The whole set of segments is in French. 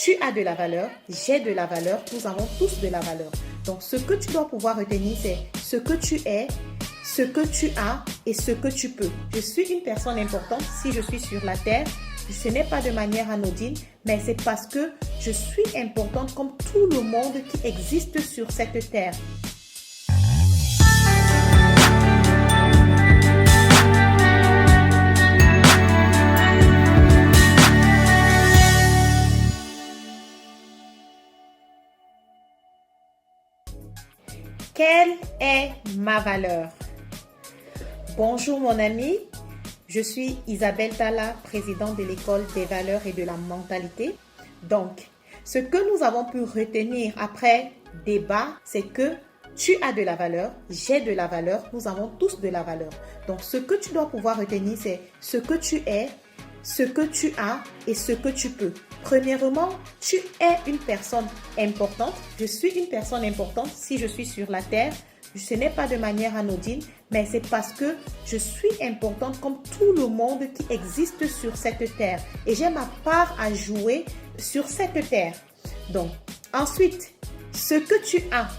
Tu as de la valeur, j'ai de la valeur, nous avons tous de la valeur. Donc, ce que tu dois pouvoir retenir, c'est ce que tu es, ce que tu as et ce que tu peux. Je suis une personne importante si je suis sur la terre. Ce n'est pas de manière anodine, mais c'est parce que je suis importante comme tout le monde qui existe sur cette terre. Quelle est ma valeur? Bonjour mon ami, je suis Isabelle Talla, présidente de l'école des valeurs et de la mentalité. Donc, ce que nous avons pu retenir après débat, c'est que tu as de la valeur, j'ai de la valeur, nous avons tous de la valeur. Donc, ce que tu dois pouvoir retenir, c'est ce que tu es, ce que tu as et ce que tu peux. Premièrement, tu es une personne importante. Je suis une personne importante si je suis sur la terre. Ce n'est pas de manière anodine, mais c'est parce que je suis importante comme tout le monde qui existe sur cette terre. Et j'ai ma part à jouer sur cette terre. Donc, ensuite, ce que tu as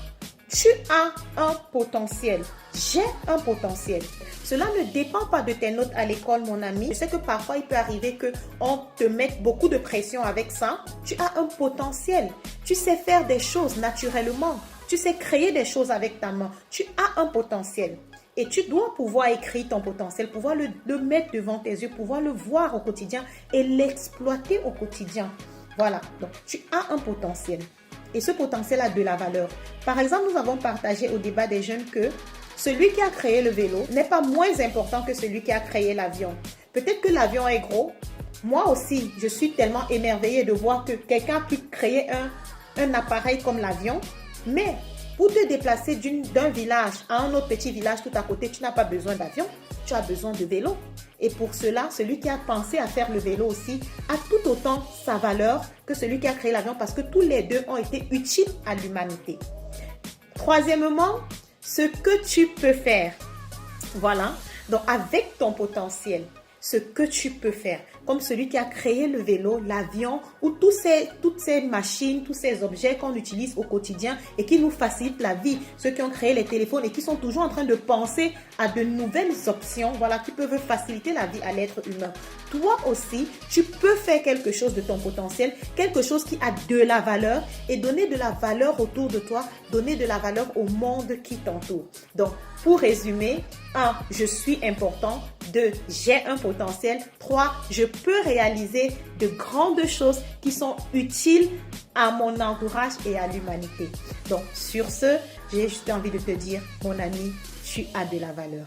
un potentiel. J'ai un potentiel. Cela ne dépend pas de tes notes à l'école, mon ami. Je sais que parfois, il peut arriver qu'on te mette beaucoup de pression avec ça. Tu as un potentiel. Tu sais faire des choses naturellement. Tu sais créer des choses avec ta main. Tu as un potentiel. Et tu dois pouvoir écrire ton potentiel, pouvoir le mettre devant tes yeux, pouvoir le voir au quotidien et l'exploiter au quotidien. Voilà. Donc, tu as un potentiel. Et ce potentiel a de la valeur. Par exemple, nous avons partagé au débat des jeunes que celui qui a créé le vélo n'est pas moins important que celui qui a créé l'avion. Peut-être que l'avion est gros. Moi aussi, je suis tellement émerveillée de voir que quelqu'un a pu créer un appareil comme l'avion. Mais pour te déplacer d'un village à un autre petit village tout à côté, tu n'as pas besoin d'avion, tu as besoin de vélo. Et pour cela, celui qui a pensé à faire le vélo aussi a tout autant sa valeur que celui qui a créé l'avion parce que tous les deux ont été utiles à l'humanité. Troisièmement, ce que tu peux faire. Voilà. Donc, avec ton potentiel, ce que tu peux faire, comme celui qui a créé le vélo, l'avion ou toutes ces machines, tous ces objets qu'on utilise au quotidien et qui nous facilitent la vie, ceux qui ont créé les téléphones et qui sont toujours en train de penser à de nouvelles options, voilà, qui peuvent faciliter la vie à l'être humain. Toi aussi, tu peux faire quelque chose de ton potentiel, quelque chose qui a de la valeur et donner de la valeur autour de toi, donner de la valeur au monde qui t'entoure. Donc, pour résumer, 1. Je suis important. 2. J'ai un potentiel. 3. Je peux réaliser de grandes choses qui sont utiles à mon entourage et à l'humanité. Donc, sur ce, j'ai juste envie de te dire, mon ami, tu as de la valeur.